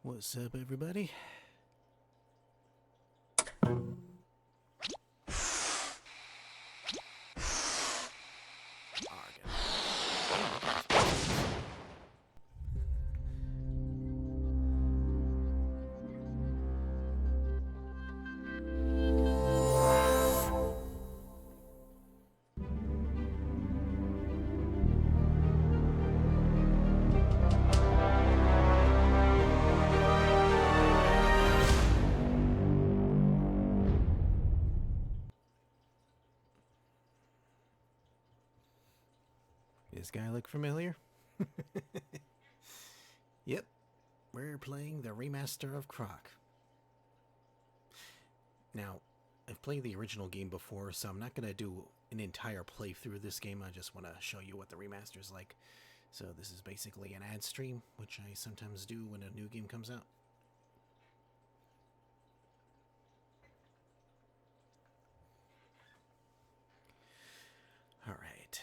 What's up, everybody? This guy look familiar? Yep, we're playing the remaster of Croc. Now, I've played the original game before, so I'm not going to do an entire playthrough of this game. I just want to show you what the remaster is like. So this is basically an ad stream, which I sometimes do when a new game comes out. All right.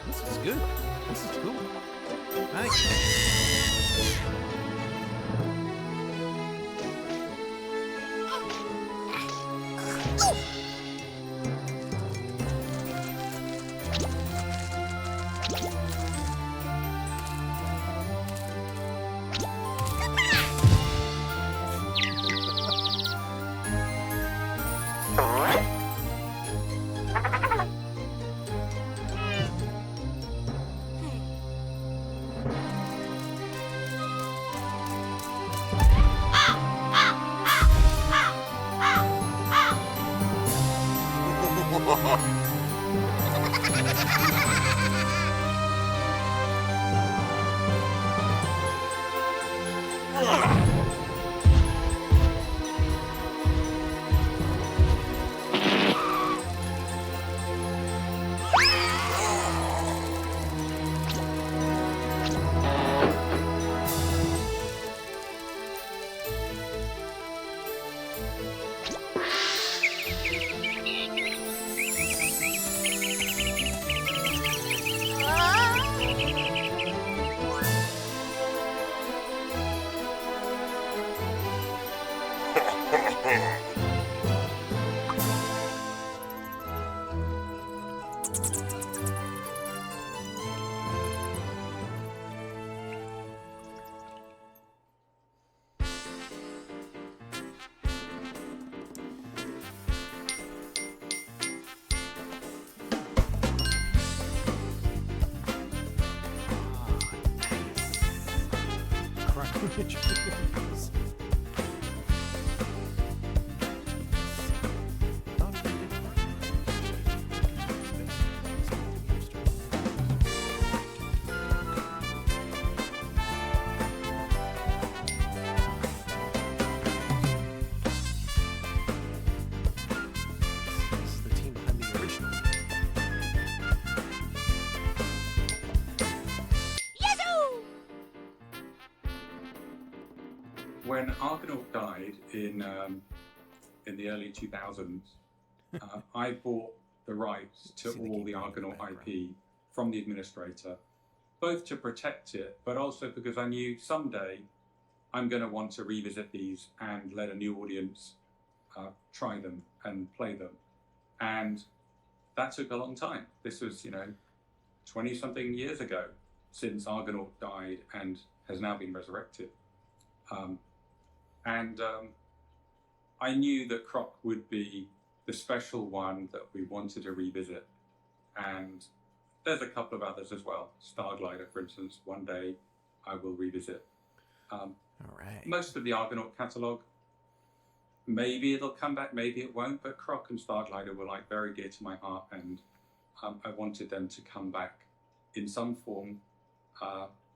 This is good. This is cool. Nice. Croc. This is the team behind the original. When Argonaut died in the early 2000s, I bought the rights to all the Argonaut IP from the administrator, both to protect it, but also because I knew someday I'm going to want to revisit these and let a new audience try them and play them. And that took a long time. This was, 20-something years ago since Argonaut died and has now been resurrected. I knew that Croc would be the special one that we wanted to revisit. And there's a couple of others as well. Starglider, for instance, one day I will revisit. All right. Most of the Argonaut catalogue, maybe it'll come back, maybe it won't, but Croc and Starglider were like very dear to my heart, and I wanted them to come back in some form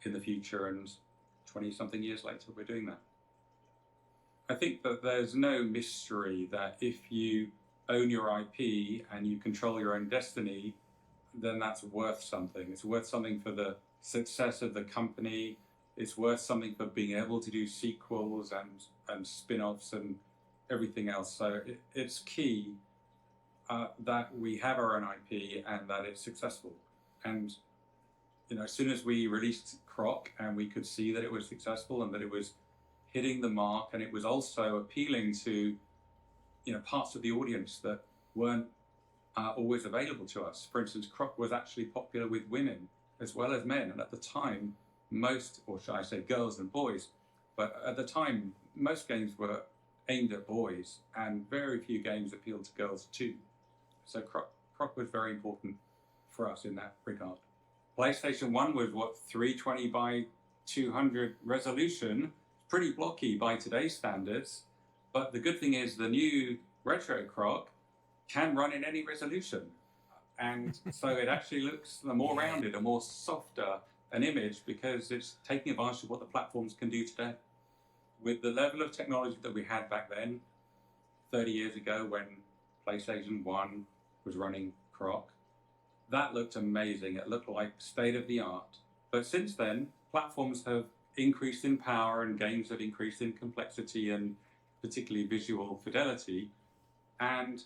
in the future, and 20-something years later we're doing that. I think that there's no mystery that if you own your IP and you control your own destiny, then that's worth something. It's worth something for the success of the company. It's worth something for being able to do sequels and spin-offs and everything else. So it's key that we have our own IP and that it's successful. And as soon as we released Croc and we could see that it was successful and that it was hitting the mark, and it was also appealing to parts of the audience that weren't always available to us. For instance, Croc was actually popular with women as well as men, and at the time, most, or should I say girls and boys, but at the time, most games were aimed at boys, and very few games appealed to girls too. So Croc was very important for us in that regard. PlayStation 1 was, 320 by 200 resolution, pretty blocky by today's standards, but the good thing is the new retro Croc can run in any resolution. And so it actually looks more rounded, a more softer an image, because it's taking advantage of what the platforms can do today. With the level of technology that we had back then, 30 years ago when PlayStation 1 was running Croc, that looked amazing. It looked like state of the art. But since then, platforms have increased in power and games have increased in complexity and particularly visual fidelity. And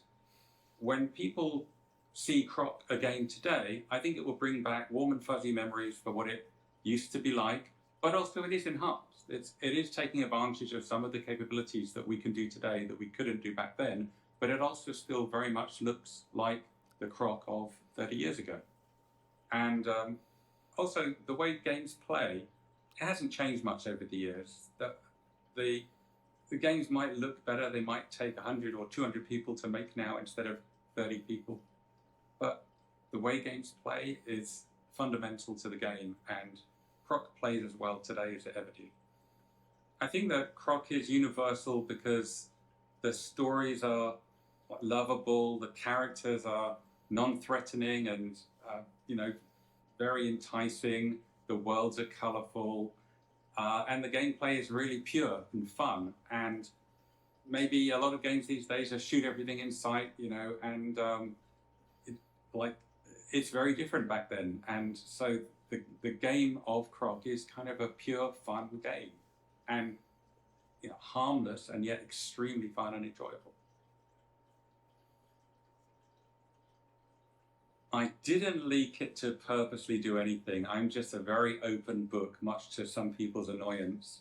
when people see Croc again today, I think it will bring back warm and fuzzy memories for what it used to be like, but also it is enhanced. It is taking advantage of some of the capabilities that we can do today that we couldn't do back then, but it also still very much looks like the Croc of 30 years ago. And also the way games play, it hasn't changed much over the years. The games might look better, they might take 100 or 200 people to make now instead of 30 people. But the way games play is fundamental to the game, and Croc plays as well today as it ever did. I think that Croc is universal because the stories are lovable, the characters are non-threatening and very enticing, the worlds are colourful, and the gameplay is really pure and fun. And maybe a lot of games these days are shoot everything in sight, and it's very different back then. And so the game of Croc is kind of a pure fun game, and harmless and yet extremely fun and enjoyable. I didn't leak it to purposely do anything. I'm just a very open book, much to some people's annoyance.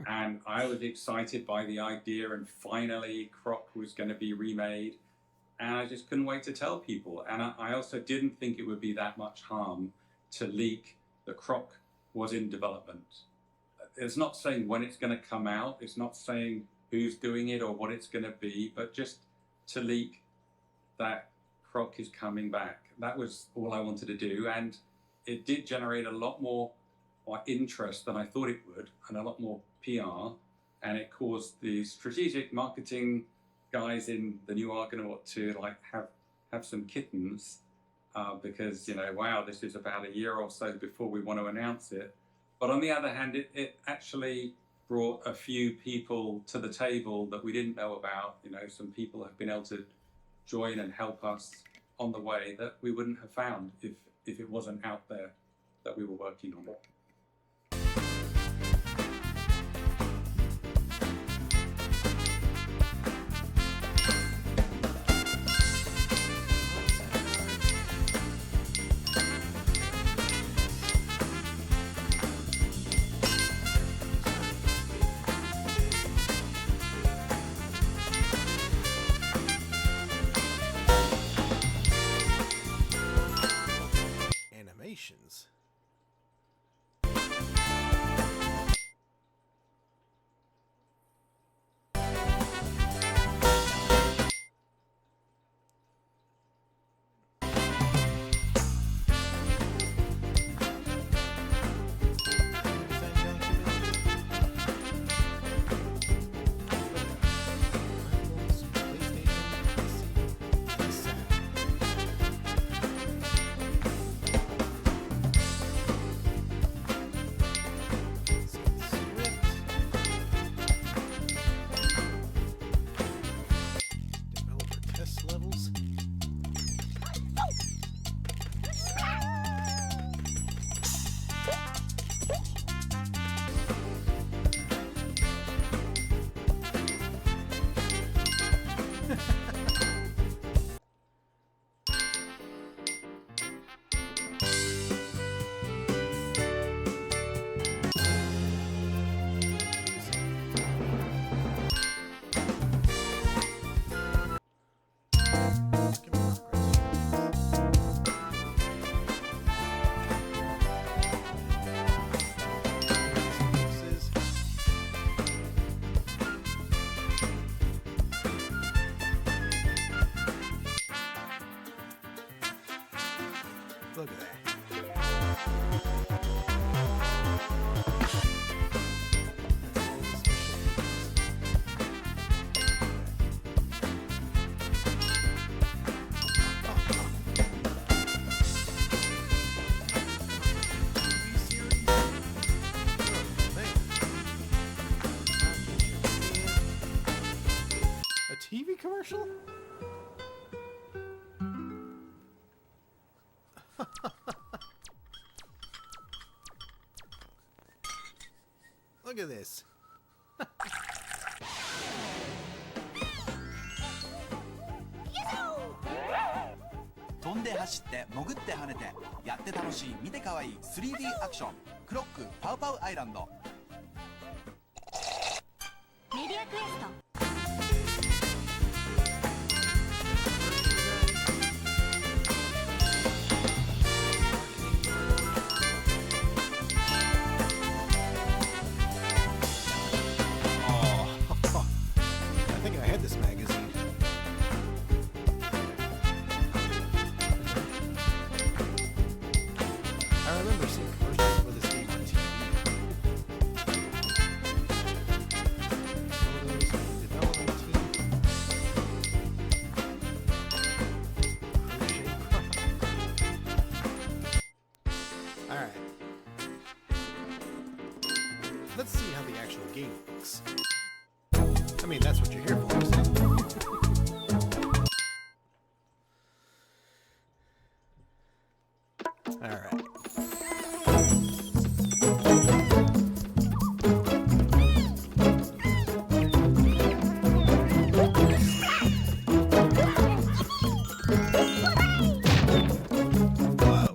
And I was excited by the idea, and finally Croc was going to be remade. And I just couldn't wait to tell people. And I also didn't think it would be that much harm to leak that Croc was in development. It's not saying when it's going to come out. It's not saying who's doing it or what it's going to be, but just to leak that Croc is coming back. That was all I wanted to do. And it did generate a lot more interest than I thought it would, and a lot more PR. And it caused the strategic marketing guys in the new Argonaut to have some kittens because wow, this is about a year or so before we want to announce it. But on the other hand, it actually brought a few people to the table that we didn't know about. Some people have been able to join and help us on the way that we wouldn't have found if it wasn't out there that we were working on it. Animations. Look at this. 飛んで走って潜って跳ねてやって楽しい見てかわいい 3D アクションクロックパウパウアイランドメディアクエスト I think I had this magazine. I remember seeing commercials for this game on TV. Photos, development team. Crochet Croc. Alright. Let's see how the actual game looks. I mean, that's what you're here for, isn't it? Alright. Whoa.